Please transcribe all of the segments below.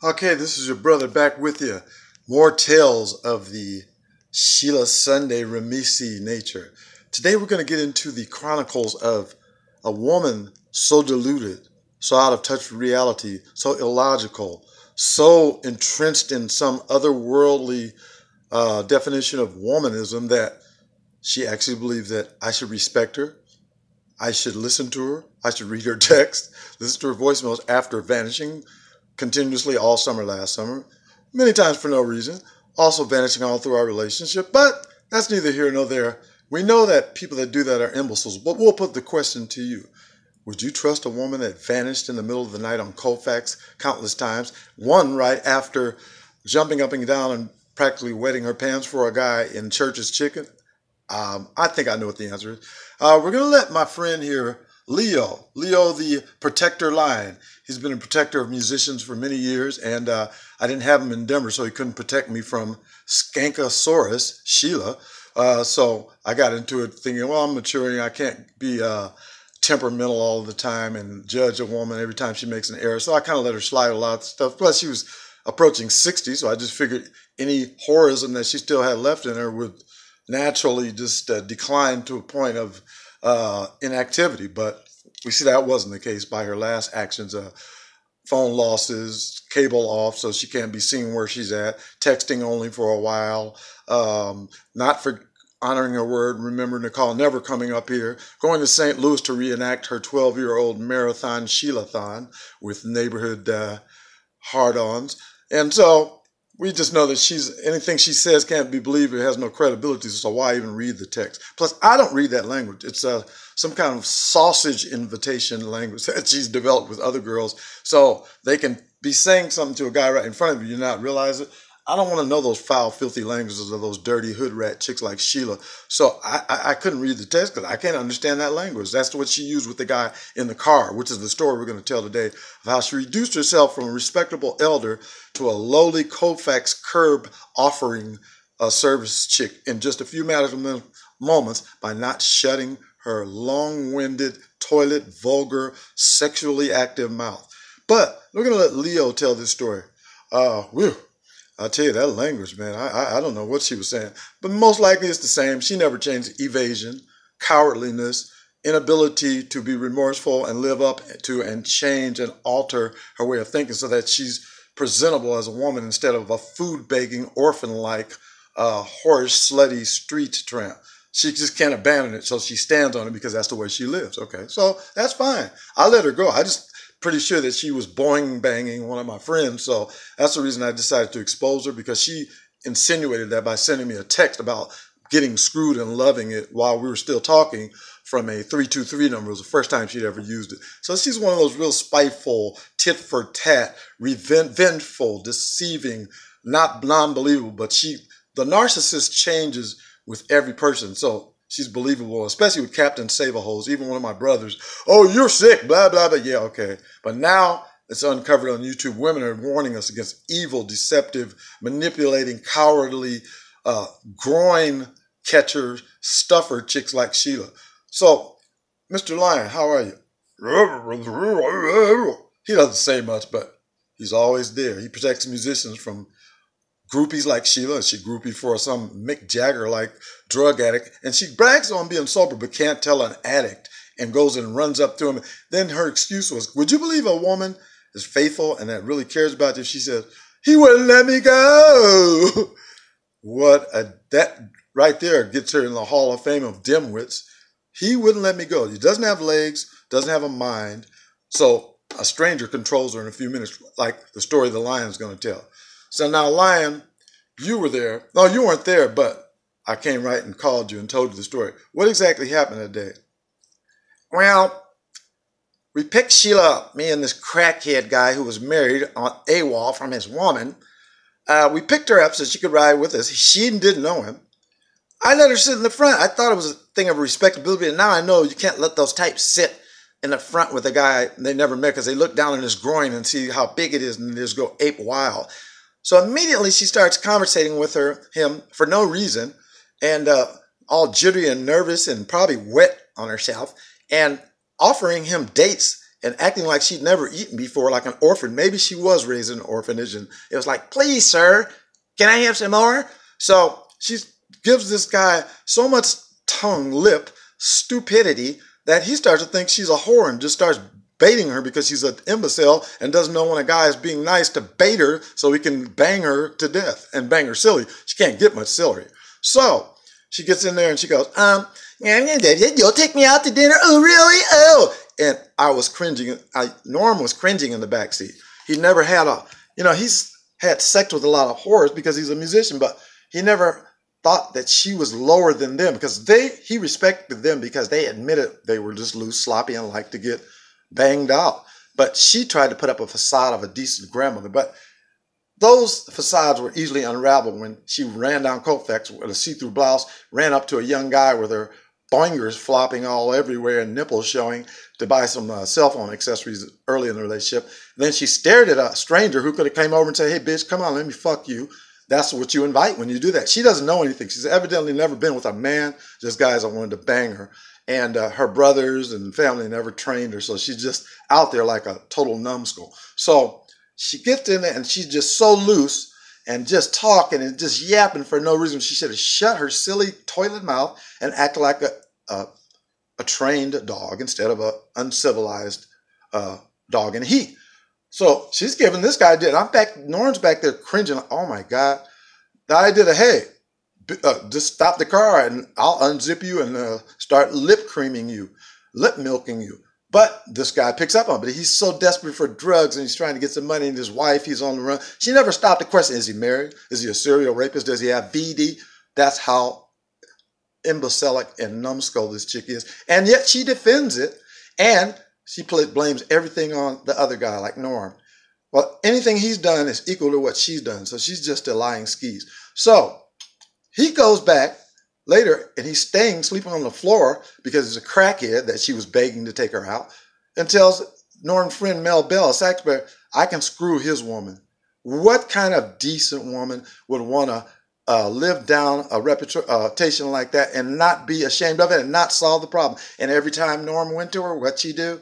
Okay, this is your brother back with you. More tales of the Sheila Sunday Remisi nature. Today we're going to get into the chronicles of a woman so deluded, so out of touch with reality, so illogical, so entrenched in some otherworldly definition of womanism that she actually believes that I should respect her, I should listen to her, I should read her text, listen to her voicemails after vanishing continuously all summer last summer, many times for no reason, also vanishing all through our relationship, but that's neither here nor there. We know that people that do that are imbeciles, but we'll put the question to you. Would you trust a woman that vanished in the middle of the night on Colfax countless times, one right after jumping up and down and practically wetting her pants for a guy in Church's Chicken? I think I know what the answer is. We're going to let my friend here, Leo the protector lion. He's been a protector of musicians for many years, and I didn't have him in Denver, so he couldn't protect me from Skankosaurus, Sheila. So I got into it thinking, well, I'm maturing. I can't be temperamental all the time and judge a woman every time she makes an error. So I kind of let her slide a lot of stuff. Plus, she was approaching 60, so I just figured any horrorism that she still had left in her would naturally just decline to a point of inactivity. But we see that wasn't the case by her last actions. Phone losses, cable off so she can't be seen where she's at, texting only for a while, not for honoring her word, remembering to call, never coming up here, going to St. Louis to reenact her 12-year-old marathon Sheila-thon with neighborhood hard-ons. And so we just know that anything she says can't be believed. It has no credibility, so why even read the text? Plus, I don't read that language. It's some kind of sausage invitation language that she's developed with other girls, so they can be saying something to a guy right in front of you, you not realize it. I don't want to know those foul, filthy languages of those dirty hood rat chicks like Sheila. So I couldn't read the text because I can't understand that language. That's what she used with the guy in the car, which is the story we're going to tell today of how she reduced herself from a respectable elder to a lowly Colfax curb offering service chick in just a few moments by not shutting her long-winded, toilet, vulgar, sexually active mouth. But we're going to let Leo tell this story. I'll tell you, that language, man, I don't know what she was saying. But most likely it's the same. She never changed. Evasion, cowardliness, inability to be remorseful and live up to and change and alter her way of thinking so that she's presentable as a woman instead of a food-begging, orphan-like, whorish, slutty street tramp. She just can't abandon it, so she stands on it because that's the way she lives. Okay, so that's fine. I'll let her go. I just pretty sure that she was boing banging one of my friends, so that's the reason I decided to expose her, because she insinuated that by sending me a text about getting screwed and loving it while we were still talking from a 323 number. It was the first time she'd ever used it. So she's one of those real spiteful, tit for tat, revengeful, deceiving, not non-believable, but the narcissist changes with every person. So she's believable, especially with Captain Save-A-Holes, even one of my brothers. Oh, you're sick, blah, blah, blah. Yeah, okay. But now it's uncovered on YouTube. Women are warning us against evil, deceptive, manipulating, cowardly, groin catcher, stuffer chicks like Sheila. So, Mr. Lion, how are you? He doesn't say much, but he's always there. He protects musicians from groupies like Sheila. She groupie for some Mick Jagger-like drug addict. And she brags on being sober but can't tell an addict and goes and runs up to him. Then her excuse was, would you believe a woman is faithful and that really cares about you if she says, he wouldn't let me go? That right there gets her in the Hall of Fame of dimwits. He wouldn't let me go. He doesn't have legs, doesn't have a mind. So a stranger controls her in a few minutes, like the story the lion's going to tell. So now, Lion, you were there. No, you weren't there, but I came right and called you and told you the story. What exactly happened that day? Well, we picked Sheila up, me and this crackhead guy who was married on AWOL from his woman. We picked her up so she could ride with us. She didn't know him. I let her sit in the front. I thought it was a thing of respectability, and now I know you can't let those types sit in the front with a guy they never met because they look down on his groin and see how big it is and they just go ape wild. So immediately she starts conversating with him for no reason, and all jittery and nervous and probably wet on herself, and offering him dates and acting like she'd never eaten before, like an orphan. Maybe she was raised in an orphanage, and it was like, please, sir, can I have some more? So she gives this guy so much tongue, lip, stupidity that he starts to think she's a whore and just starts baiting her because she's an imbecile and doesn't know when a guy is being nice to bait her so he can bang her to death and bang her silly. She can't get much silly. So she gets in there and she goes, you'll take me out to dinner? Oh, really? Oh. And I was cringing. Norm was cringing in the backseat. He never had he's had sex with a lot of whores because he's a musician, but he never thought that she was lower than them because he respected them because they admitted they were just loose, sloppy, and liked to get banged out. But she tried to put up a facade of a decent grandmother. But those facades were easily unraveled when she ran down Colfax with a see-through blouse, ran up to a young guy with her boingers flopping all everywhere and nipples showing to buy some cell phone accessories early in the relationship. Then she stared at a stranger who could have came over and said, hey, bitch, come on, let me fuck you. That's what you invite when you do that. She doesn't know anything. She's evidently never been with a man, just guys that wanted to bang her. And her brothers and family never trained her, so she's just out there like a total numbskull. So she gets in there and she's just so loose and just talking and just yapping for no reason. She should have shut her silly toilet mouth and act like a trained dog instead of an uncivilized dog in heat. So she's giving this guy Norm's back there cringing. Oh my God. The idea that, hey, just stop the car and I'll unzip you and start lip creaming you, lip milking you. But this guy picks up on it. But he's so desperate for drugs and he's trying to get some money and his wife, he's on the run. She never stopped to question, is he married? Is he a serial rapist? Does he have VD? That's how imbecilic and numbskull this chick is. And yet she defends it and she blames everything on the other guy like Norm. Well, anything he's done is equal to what she's done. So she's just a lying skis. So he goes back later and he's sleeping on the floor because he's a crackhead that she was begging to take her out, and tells Norm's friend Mel Bell, a sax player, I can screw his woman. What kind of decent woman would want to live down a reputation like that and not be ashamed of it and not solve the problem? And every time Norm went to her, what'd she do?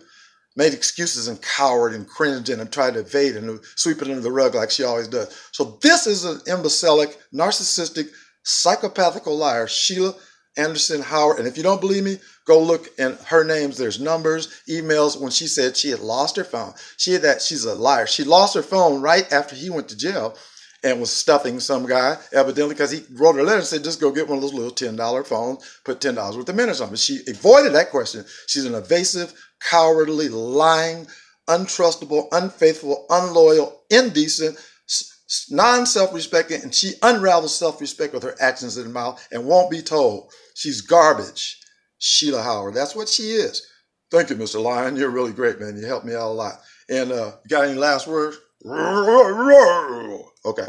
Made excuses and cowered and cringed and tried to evade and sweep it under the rug like she always does. So this is an imbecilic, narcissistic, psychopathical liar, Sheila Anderson Howard. And if you don't believe me, go look in her names. There's numbers, emails when she said she had lost her phone. She's a liar. She lost her phone right after he went to jail and was stuffing some guy, evidently, because he wrote her a letter and said, just go get one of those little $10 phones, put $10 worth of minutes on it. She avoided that question. She's an evasive, cowardly, lying, untrustable, unfaithful, unloyal, indecent, non-self-respecting, and she unravels self-respect with her actions in her mouth and won't be told. She's garbage. Sheila Howard. That's what she is. Thank you, Mr. Lion. You're really great, man. You helped me out a lot. And got any last words? Okay.